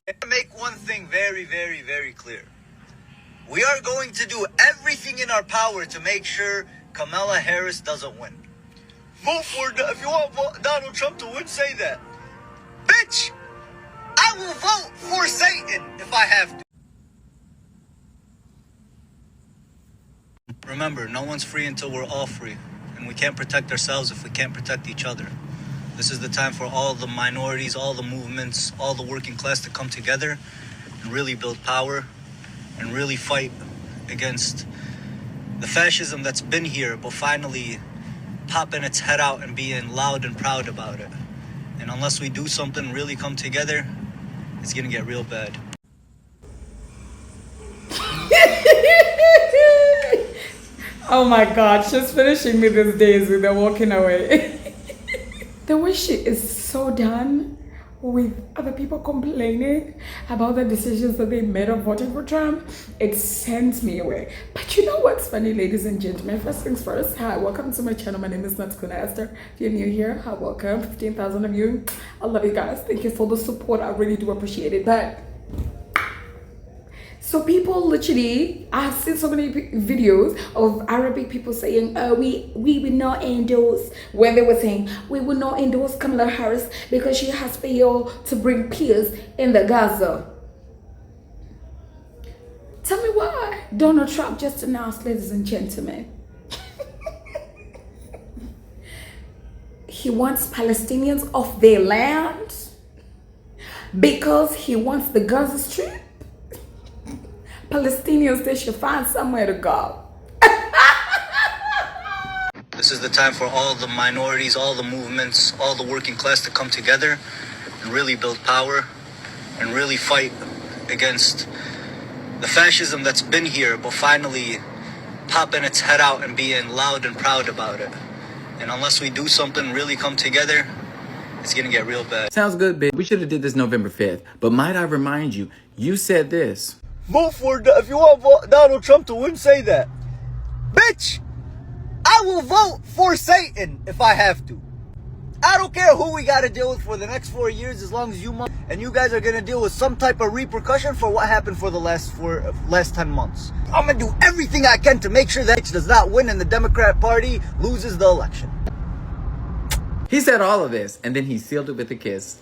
Make one thing very, very, very clear. We are going to do everything in our power to make sure Kamala Harris doesn't win. Vote for, if you want Donald Trump to win, say that. Bitch, I will vote for Satan if I have to. Remember, no one's free until we're all free. And we can't protect ourselves if we can't protect each other. This is the time for all the minorities, all the movements, all the working class to come together and really build power and really fight against the fascism that's been here, but finally popping its head out and being loud and proud about it. And unless we do something, really come together, it's gonna get real bad. Oh my God, she's finishing me these days with the walking away. The way she is so done with other people complaining about the decisions that they made of voting for Trump, it sends me away. But you know what's funny, ladies and gentlemen? First things first, hi, welcome to my channel. My name is Natskuna Esther. If you're new here, hi, welcome. 15,000 of you. I love you guys. Thank you for the support. I really do appreciate it. But so people literally, I've seen so many videos of Arabic people saying, we will not endorse, when they were saying, we will not endorse Kamala Harris because she has failed to bring peace in the Gaza. Tell me why Donald Trump just announced, ladies and gentlemen, he wants Palestinians off their land because he wants the Gaza Strip. Palestinians, they should find somewhere to go. This is the time for all the minorities, all the movements, all the working class to come together and really build power and really fight against the fascism that's been here, but finally popping its head out and being loud and proud about it. And unless we do something, really come together, it's gonna get real bad. Sounds good, bitch. We should have did this November 5th. But might I remind you, you said this. Vote for, if you want Donald Trump to win, say that. Bitch, I will vote for Satan if I have to. I don't care who we got to deal with for the next 4 years, as long as you guys are going to deal with some type of repercussion for what happened for the last 10 months. I'm going to do everything I can to make sure that does not win and the Democrat Party loses the election. He said all of this, and then he sealed it with a kiss.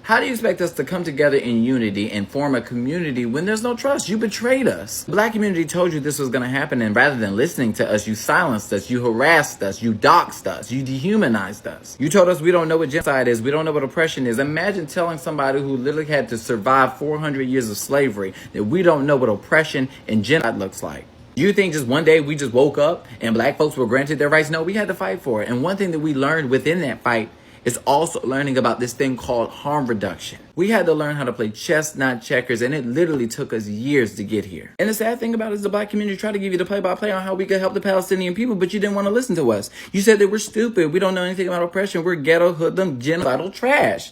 How do you expect us to come together in unity and form a community when there's no trust? You betrayed us. The black community told you this was going to happen, and rather than listening to us, you silenced us, you harassed us, you doxed us, you dehumanized us. You told us we don't know what genocide is, we don't know what oppression is. Imagine telling somebody who literally had to survive 400 years of slavery that we don't know what oppression and genocide looks like. You think just one day we just woke up and black folks were granted their rights? No, we had to fight for it. And one thing that we learned within that fight is also learning about this thing called harm reduction. We had to learn how to play chess, not checkers, and it literally took us years to get here. And the sad thing about it is the black community tried to give you the play-by-play on how we could help the Palestinian people, but you didn't want to listen to us. You said that we're stupid, we don't know anything about oppression, we're ghetto, hoodlum, genocidal trash.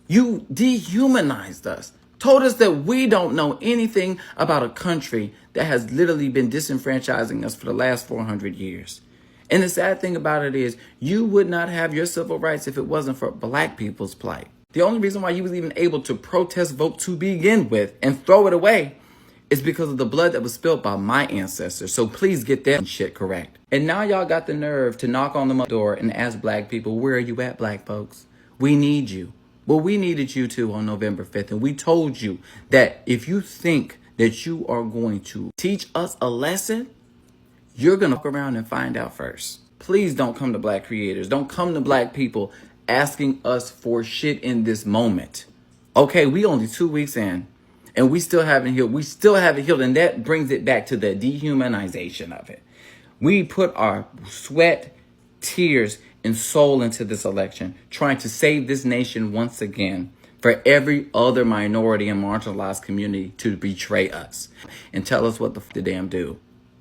You dehumanized us. Told us that we don't know anything about a country that has literally been disenfranchising us for the last 400 years. And the sad thing about it is you would not have your civil rights if it wasn't for black people's plight. The only reason why you was even able to protest vote to begin with and throw it away is because of the blood that was spilled by my ancestors. So please get that shit correct. And now y'all got the nerve to knock on the door and ask black people, where are you at, black folks? We need you. Well, we needed you too on November 5th. And we told you that if you think that you are going to teach us a lesson, you're going to look around and find out first. Please don't come to black creators. Don't come to black people asking us for shit in this moment. Okay, we only 2 weeks in and we still haven't healed. We still haven't healed. And that brings it back to the dehumanization of it. We put our sweat, tears, and soul into this election, trying to save this nation once again for every other minority and marginalized community to betray us and tell us what the damn do.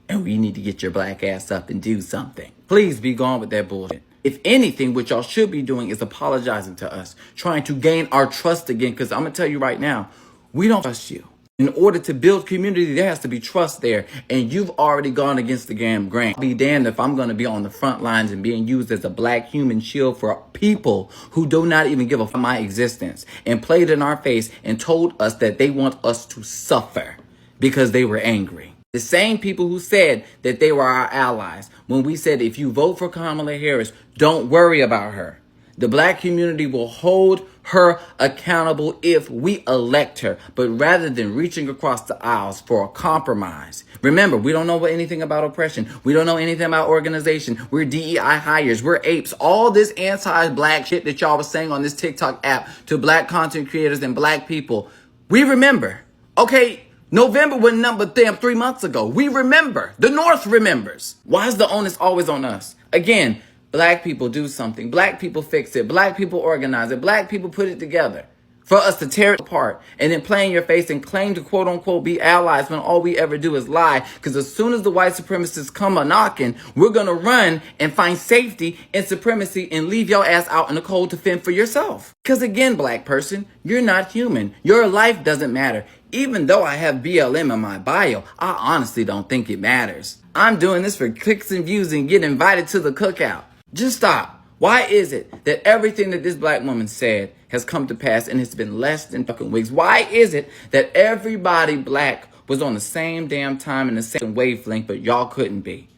And we need to get your black ass up and do something. Please be gone with that bullshit. If anything, what y'all should be doing is apologizing to us, trying to gain our trust again. Because I'm going to tell you right now, we don't trust you. In order to build community, there has to be trust there. And you've already gone against the damn grain. I'll be damned if I'm going to be on the front lines and being used as a black human shield for people who do not even give a fuck my existence and played in our face and told us that they want us to suffer because they were angry. The same people who said that they were our allies when we said, if you vote for Kamala Harris, don't worry about her. The black community will hold her accountable if we elect her, but rather than reaching across the aisles for a compromise. Remember, we don't know anything about oppression. We don't know anything about organization. We're DEI hires. We're apes. All this anti-black shit that y'all was saying on this TikTok app to black content creators and black people. We remember. Okay, November was number 3 months ago. We remember. The North remembers. Why is the onus always on us? Again, black people do something. Black people fix it. Black people organize it. Black people put it together. For us to tear it apart and then play in your face and claim to quote unquote be allies when all we ever do is lie. Because as soon as the white supremacists come a knocking, we're going to run and find safety and supremacy and leave your ass out in the cold to fend for yourself. Because again, black person, you're not human. Your life doesn't matter. Even though I have BLM in my bio, I honestly don't think it matters. I'm doing this for clicks and views and get invited to the cookout. Just stop. Why is it that everything that this black woman said has come to pass and it's been less than fucking weeks? Why is it that everybody black was on the same damn time and the same wavelength, but y'all couldn't be?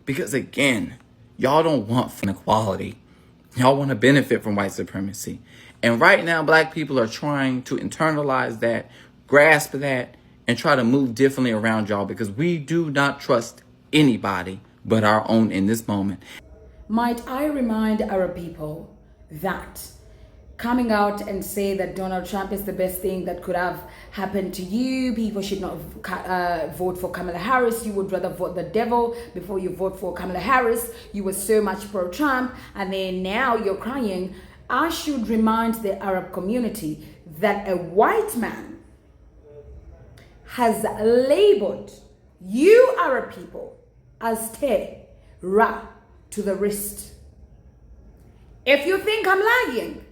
Because again, y'all don't want inequality. Y'all want to benefit from white supremacy. And right now, black people are trying to internalize that, grasp that, and try to move differently around y'all because we do not trust anybody but our own in this moment. Might I remind Arab people that coming out and say that Donald Trump is the best thing that could have happened to you, people should not vote for Kamala Harris, you would rather vote the devil before you vote for Kamala Harris, you were so much pro-Trump, and then now you're crying. I should remind the Arab community that a white man has labeled you Arab people as terror to the wrist. If you think I'm lying,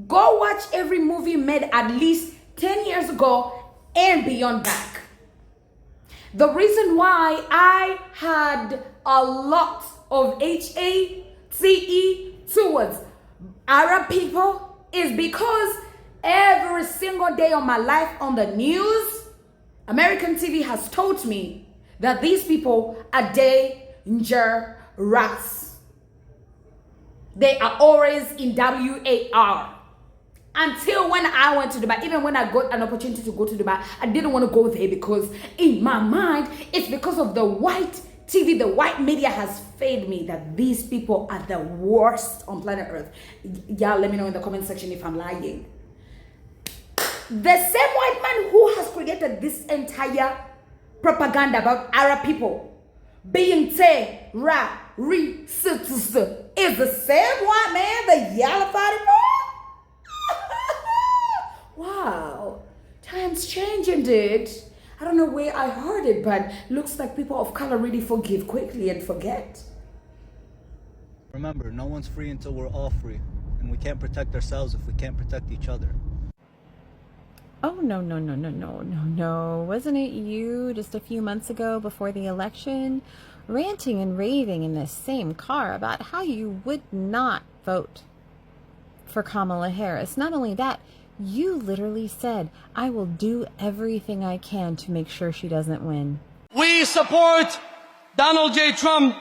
go watch every movie made at least 10 years ago and beyond back. The reason why I had a lot of hate towards Arab people is because every single day of my life on the news, American TV has told me that these people are dangerous. They are always in WAR. Until when I went to Dubai, even when I got an opportunity to go to Dubai, I didn't want to go there because in my mind, it's because of the white TV, the white media has fed me that these people are the worst on planet Earth. Y'all let me know in the comment section if I'm lying. The same white man who has created this entire propaganda about Arab people being terrorists is the same white man that y'all are fighting for? Wow, times changing, dude. I don't know where I heard it, but looks like people of color really forgive quickly and forget. Remember, no one's free until we're all free. And we can't protect ourselves if we can't protect each other. Oh, no. Wasn't it you just a few months ago before the election ranting and raving in this same car about how you would not vote for Kamala Harris? Not only that, you literally said, I will do everything I can to make sure she doesn't win. We support Donald J. Trump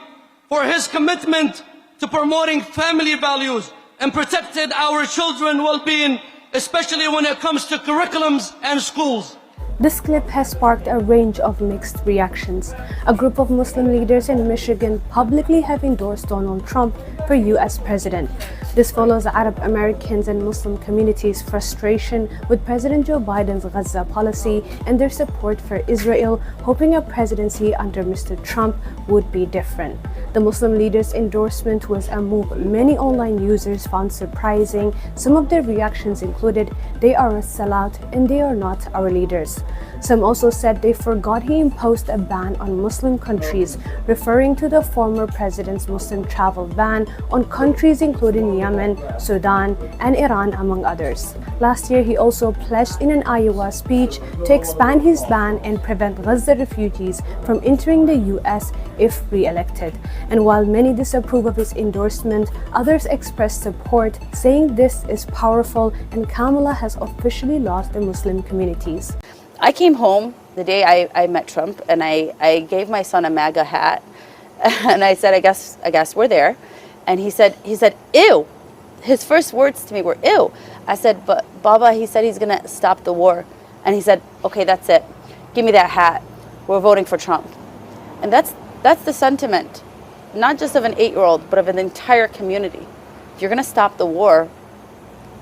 for his commitment to promoting family values and protected our children's well-being, especially when it comes to curriculums and schools. This clip has sparked a range of mixed reactions. A group of Muslim leaders in Michigan publicly have endorsed Donald Trump for US president. This follows Arab Americans and Muslim communities' frustration with President Joe Biden's Gaza policy and their support for Israel, hoping a presidency under Mr. Trump would be different. The Muslim leaders' endorsement was a move many online users found surprising. Some of their reactions included, "They are a sellout and they are not our leaders." Some also said they forgot he imposed a ban on Muslim countries, referring to the former president's Muslim travel ban on countries including Yemen, Sudan, and Iran, among others. Last year, he also pledged in an Iowa speech to expand his ban and prevent Gaza refugees from entering the US if re-elected. And while many disapprove of his endorsement, others expressed support, saying this is powerful and Kamala has officially lost the Muslim communities. I came home the day I met Trump, and I gave my son a MAGA hat, and I said, I guess we're there. And he said, ew. His first words to me were, ew. I said, but Baba, he said he's gonna stop the war. And he said, okay, that's it. Give me that hat. We're voting for Trump. And that's the sentiment, not just of an 8-year-old, but of an entire community. If you're gonna stop the war,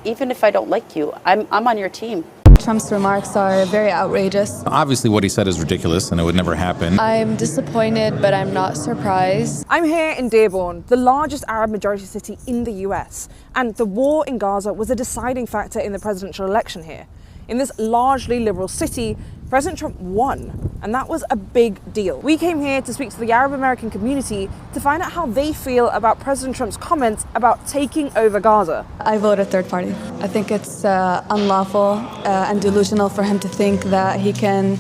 even if I don't like you, I'm on your team. Trump's remarks are very outrageous. Obviously, what he said is ridiculous and it would never happen. I'm disappointed, but I'm not surprised. I'm here in Dearborn, the largest Arab majority city in the US, and the war in Gaza was a deciding factor in the presidential election here. In this largely liberal city, President Trump won, and that was a big deal. We came here to speak to the Arab American community to find out how they feel about President Trump's comments about taking over Gaza. I voted third party. I think it's unlawful and delusional for him to think that he can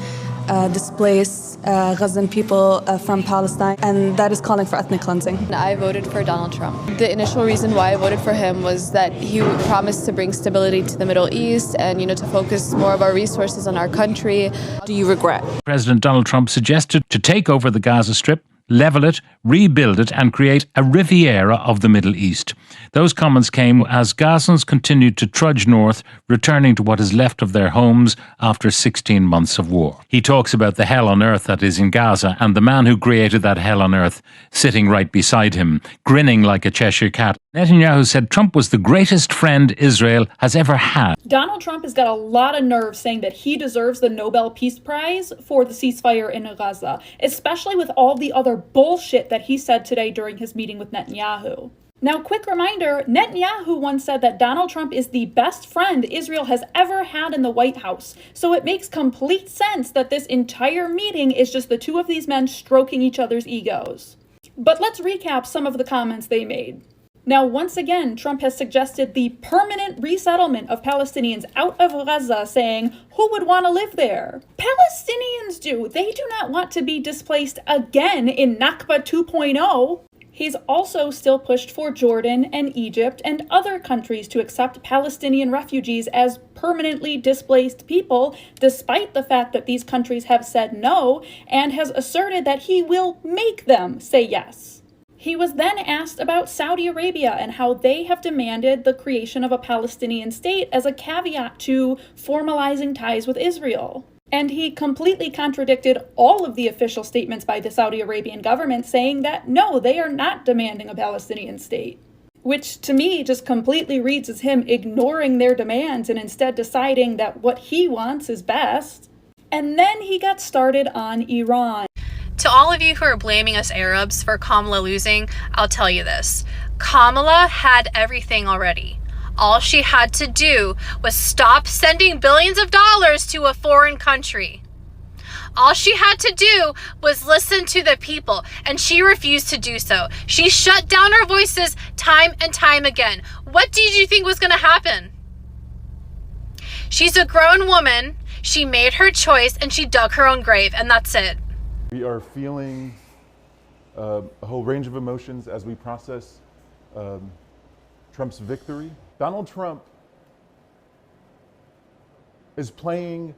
displace Gazan people from Palestine, and that is calling for ethnic cleansing. I voted for Donald Trump. The initial reason why I voted for him was that he promised to bring stability to the Middle East and, to focus more of our resources on our country. Do you regret? President Donald Trump suggested to take over the Gaza Strip, level it, rebuild it, and create a Riviera of the Middle East. Those comments came as Gazans continued to trudge north, returning to what is left of their homes after 16 months of war. He talks about the hell on earth that is in Gaza, and the man who created that hell on earth sitting right beside him, grinning like a Cheshire cat. Netanyahu said Trump was the greatest friend Israel has ever had. Donald Trump has got a lot of nerve saying that he deserves the Nobel Peace Prize for the ceasefire in Gaza, especially with all the other bullshit that he said today during his meeting with Netanyahu. Now, quick reminder, Netanyahu once said that Donald Trump is the best friend Israel has ever had in the White House. So it makes complete sense that this entire meeting is just the two of these men stroking each other's egos. But let's recap some of the comments they made. Now, once again, Trump has suggested the permanent resettlement of Palestinians out of Gaza, saying, who would want to live there? Palestinians do. They do not want to be displaced again in Nakba 2.0. He's also still pushed for Jordan and Egypt and other countries to accept Palestinian refugees as permanently displaced people, despite the fact that these countries have said no, and has asserted that he will make them say yes. He was then asked about Saudi Arabia and how they have demanded the creation of a Palestinian state as a caveat to formalizing ties with Israel. And he completely contradicted all of the official statements by the Saudi Arabian government, saying that no, they are not demanding a Palestinian state. Which to me just completely reads as him ignoring their demands and instead deciding that what he wants is best. And then he got started on Iran. To all of you who are blaming us Arabs for Kamala losing, I'll tell you this. Kamala had everything already. All she had to do was stop sending billions of dollars to a foreign country. All she had to do was listen to the people, and she refused to do so. She shut down her voices time and time again. What did you think was going to happen? She's a grown woman. She made her choice, and she dug her own grave, and that's it. We are feeling a whole range of emotions as we process Trump's victory. Donald Trump is playing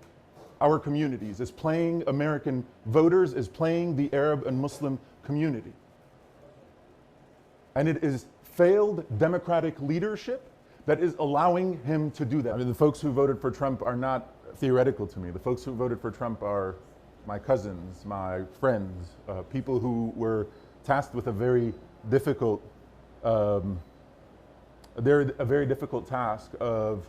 our communities, is playing American voters, is playing the Arab and Muslim community. And it is failed democratic leadership that is allowing him to do that. I mean, the folks who voted for Trump are not theoretical to me. The folks who voted for Trump are my cousins, my friends, people who were tasked with a very difficult task of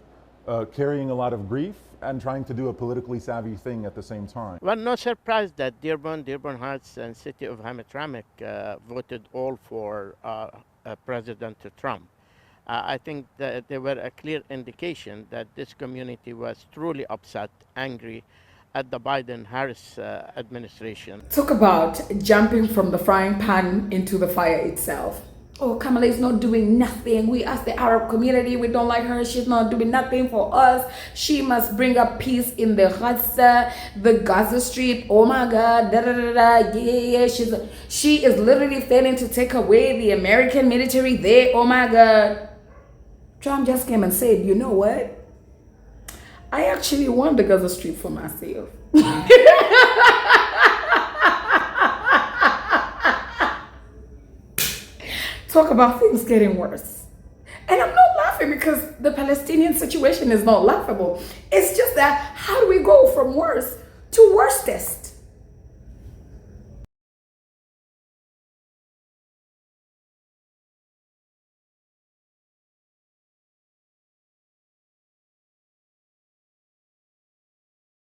carrying a lot of grief and trying to do a politically savvy thing at the same time. Well, no surprise that Dearborn Heights, and city of Hamtramck voted all for President Trump. I think that there were a clear indication that this community was truly upset, angry, at the Biden-Harris administration. Talk about jumping from the frying pan into the fire itself. Oh, Kamala is not doing nothing. We as the Arab community, we don't like her. She's not doing nothing for us. She must bring up peace in the Gaza, the Gaza Strip. Oh my God, da da da da. Yeah. She is literally failing to take away the American military there. Oh my God. Trump just came and said, you know what? I actually want the Gaza Strip for myself. Talk about things getting worse. And I'm not laughing because the Palestinian situation is not laughable. It's just that how do we go from worse to worstest?